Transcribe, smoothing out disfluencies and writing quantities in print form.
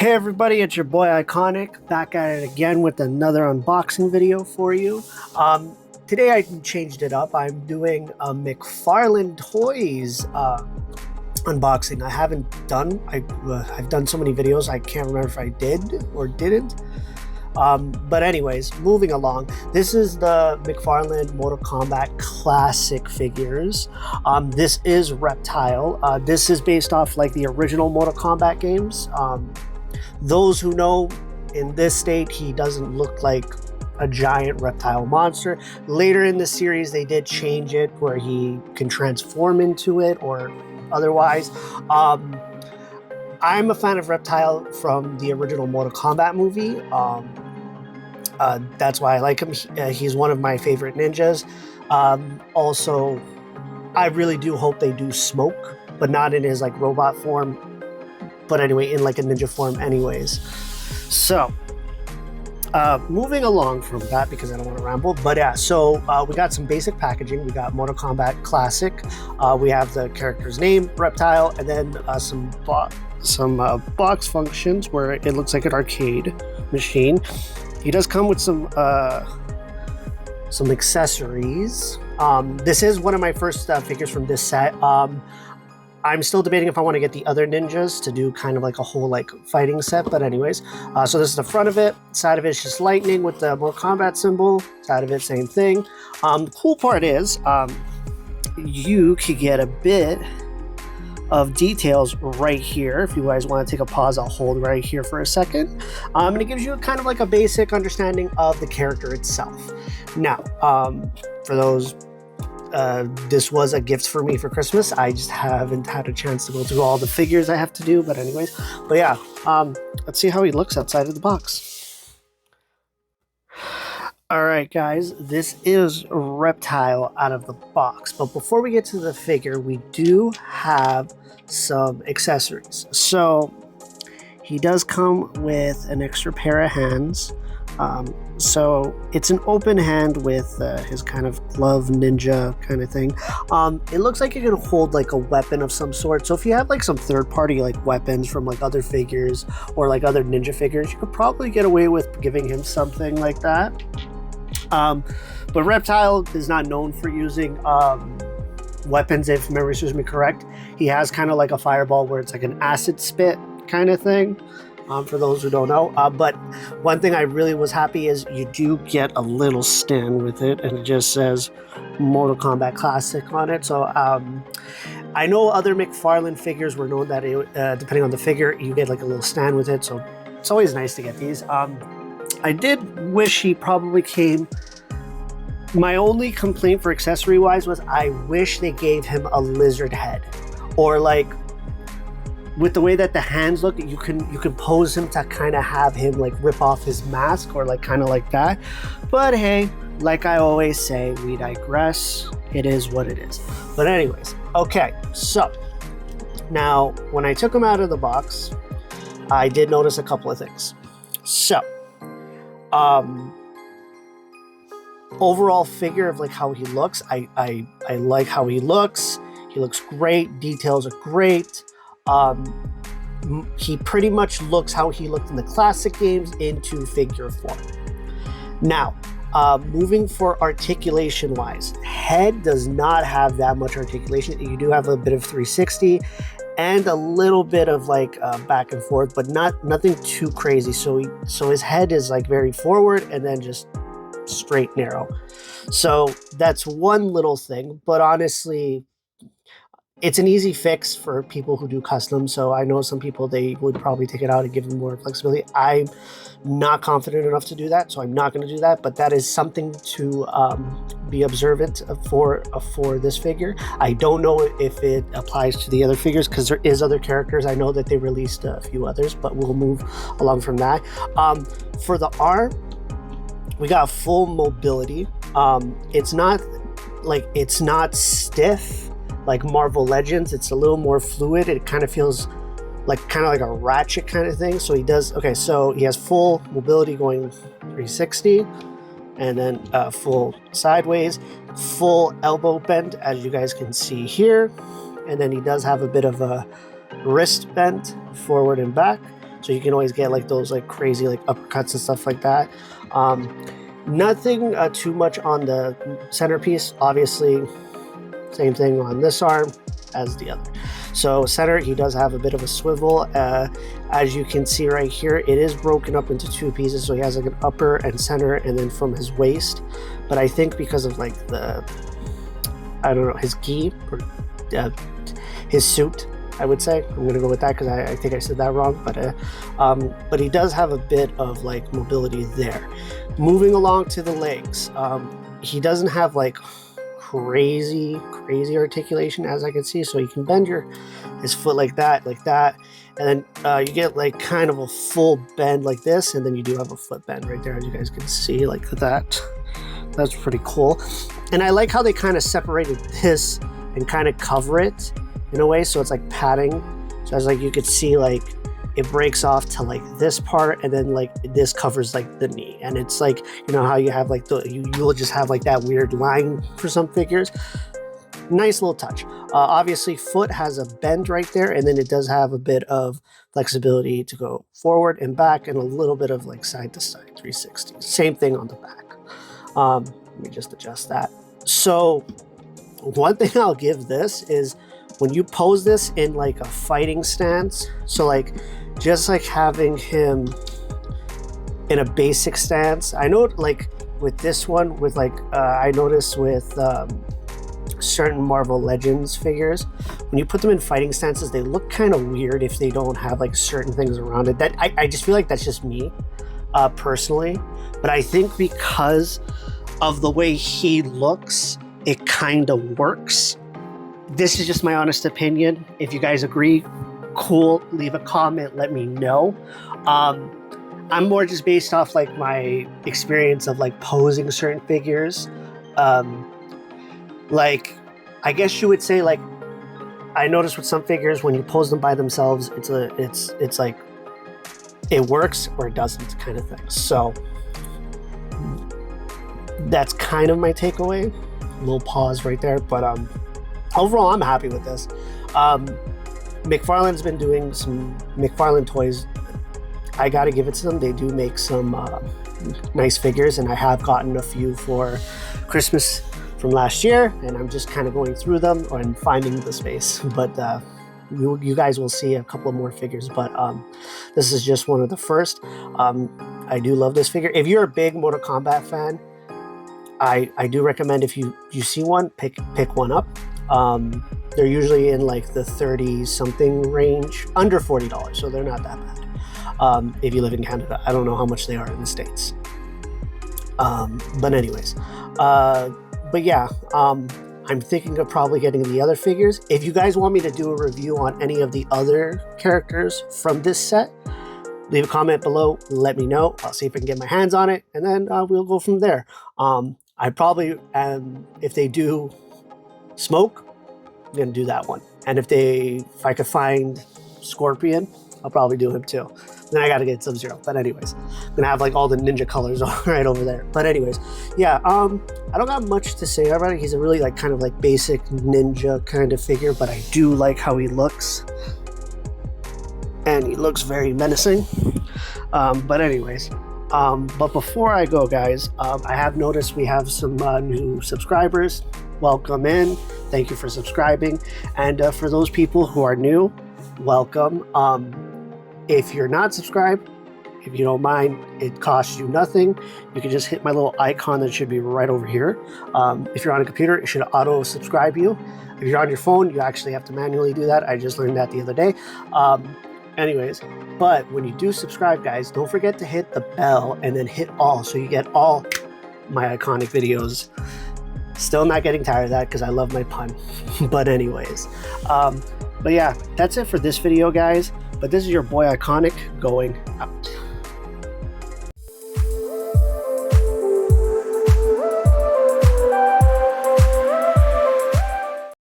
Hey everybody, it's your boy Iconic, back at it again with another unboxing video for you. Today I changed it up. I'm doing a McFarlane Toys unboxing. I've done so many videos, I can't remember if I did or didn't. But anyways, moving along, this is the McFarlane Mortal Kombat Classic figures. This is Reptile. This is based off like the original Mortal Kombat games. Those who know, in this state, he doesn't look like a giant reptile monster. Later in the series, they did change it where he can transform into it or otherwise. I'm a fan of Reptile from the original Mortal Kombat movie. That's why I like him. He's one of my favorite ninjas. Also, I really do hope they do Smoke, but not in his like robot form. But anyway, in like a ninja form anyways. So, moving along from that, because I don't want to ramble, but yeah, so we got some basic packaging. We got Mortal Kombat Classic. We have the character's name, Reptile, and then some box functions where it looks like an arcade machine. He does come with some accessories. This is one of my first figures from this set. I'm still debating if I want to get the other ninjas to do kind of like a whole like fighting set, but anyways. So this is the front of it. Side of it is just lightning with the Mortal Kombat symbol. Side of it, same thing. The cool part is you could get a bit of details right here. If you guys want to take a pause, I'll hold right here for a second. And it gives you kind of like a basic understanding of the character itself. Now, for those this was a gift for me for Christmas. I just haven't had a chance to go through all the figures I have to do, but anyways. But yeah, let's see how he looks outside of the box. Alright guys, this is Reptile out of the box. But before we get to the figure, we do have some accessories. So, he does come with an extra pair of hands. So it's an open hand with his kind of glove ninja kind of thing. It looks like it can hold like a weapon of some sort. So if you have like some third-party like weapons from like other figures or like other ninja figures, you could probably get away with giving him something like that. But Reptile is not known for using weapons, if memory serves me correct. He has kind of like a fireball where it's like an acid spit kind of thing. For those who don't know, but one thing I really was happy is you do get a little stand with it, and it just says Mortal Kombat Classic on it. So I know other McFarlane figures were known that depending on the figure, you get like a little stand with it. So it's always nice to get these. I did wish he probably came. My only complaint for accessory wise was I wish they gave him a lizard head, or like, with the way that the hands look, you can pose him to kind of have him like rip off his mask or like kind of like that. But hey, like I always say, we digress. It is what it is. But anyways, okay, so now when I took him out of the box, I did notice a couple of things. So overall figure of like how he looks, I like how he looks. He looks great. Details are great. He pretty much looks how he looked in the classic games into figure form. Now, moving for articulation wise, head does not have that much articulation. You do have a bit of 360 and a little bit of like back and forth, but nothing too crazy. So his head is like very forward and then just straight narrow. So that's one little thing, but honestly, it's an easy fix for people who do custom. So I know some people, they would probably take it out and give them more flexibility. I'm not confident enough to do that, so I'm not going to do that. But that is something to be observant for this figure. I don't know if it applies to the other figures because there is other characters. I know that they released a few others, but we'll move along from that. For the arm, we got full mobility. It's not stiff like Marvel Legends. It's a little more fluid. It kind of feels like a ratchet kind of thing. So he does, okay, so he has full mobility going 360 and then full sideways, full elbow bend, as you guys can see here. And then he does have a bit of a wrist bend forward and back. so you can always get like those like crazy like uppercuts and stuff like that. Nothing too much on the centerpiece. Obviously, same thing on this arm as the other. So center, he does have a bit of a swivel. As you can see right here, it is broken up into two pieces. So he has like an upper and center, and then from his waist. But I think because of like the, I don't know, his gi, or his suit, I would say. I'm gonna go with that because I think I said that wrong. But he does have a bit of like mobility there. Moving along to the legs, he doesn't have like crazy articulation, as I can see. So you can bend his foot like that, and then you get like kind of a full bend like this, and then you do have a foot bend right there, as you guys can see, like that. That's pretty cool. And I like how they kind of separated this and kind of cover it in a way, so it's like padding. So as like you could see, like it breaks off to like this part, and then like this covers like the knee, and it's like, you know how you have like you'll just have like that weird line for some figures. Nice little touch. Obviously foot has a bend right there, and then it does have a bit of flexibility to go forward and back, and a little bit of like side to side 360. Same thing on the back. Let me just adjust that. So one thing I'll give this is when you pose this in like a fighting stance, so like just like having him in a basic stance. I know like with this one, with like I noticed with certain Marvel Legends figures, when you put them in fighting stances, they look kind of weird if they don't have like certain things around it. That I just feel like that's just me personally, but I think because of the way he looks, it kind of works. This is just my honest opinion. If you guys agree, cool, leave a comment, let me know. I'm more just based off like my experience of like posing certain figures. Like, I guess you would say, like, I noticed with some figures when you pose them by themselves, it's like it works or it doesn't kind of thing. So that's kind of my takeaway. A little pause right there, but overall I'm happy with this. McFarlane's been doing some McFarlane toys. I gotta give it to them. They do make some nice figures, and I have gotten a few for Christmas from last year, and I'm just kind of going through them and finding the space. But you guys will see a couple of more figures, but this is just one of the first. I do love this figure. If you're a big Mortal Kombat fan, I do recommend, if you see one, pick one up. They're usually in like the 30 something range, under $40, so they're not that bad. If you live in Canada, I don't know how much they are in the States. But anyways, but yeah, I'm thinking of probably getting the other figures. If you guys want me to do a review on any of the other characters from this set, leave a comment below, let me know. I'll see if I can get my hands on it, and then we'll go from there. I probably, if they do Smoke, I'm gonna do that one. And if I could find Scorpion, I'll probably do him too. Then I gotta get Sub-Zero. But anyways, I'm gonna have like all the ninja colors right over there. But anyways, yeah, I don't got much to say about it. He's a really like kind of like basic ninja kind of figure, but I do like how he looks. And he looks very menacing. But anyways, but before I go, guys, I have noticed we have some new subscribers. Welcome in. Thank you for subscribing. And for those people who are new, welcome. If you're not subscribed, if you don't mind, it costs you nothing. You can just hit my little icon that should be right over here. If you're on a computer, it should auto subscribe you. If you're on your phone, you actually have to manually do that. I just learned that the other day. Anyways, but when you do subscribe, guys, don't forget to hit the bell and then hit all, so you get all my iconic videos. Still not getting tired of that because I love my pun. But anyways, but yeah, that's it for this video, guys. But this is your boy Iconic going out.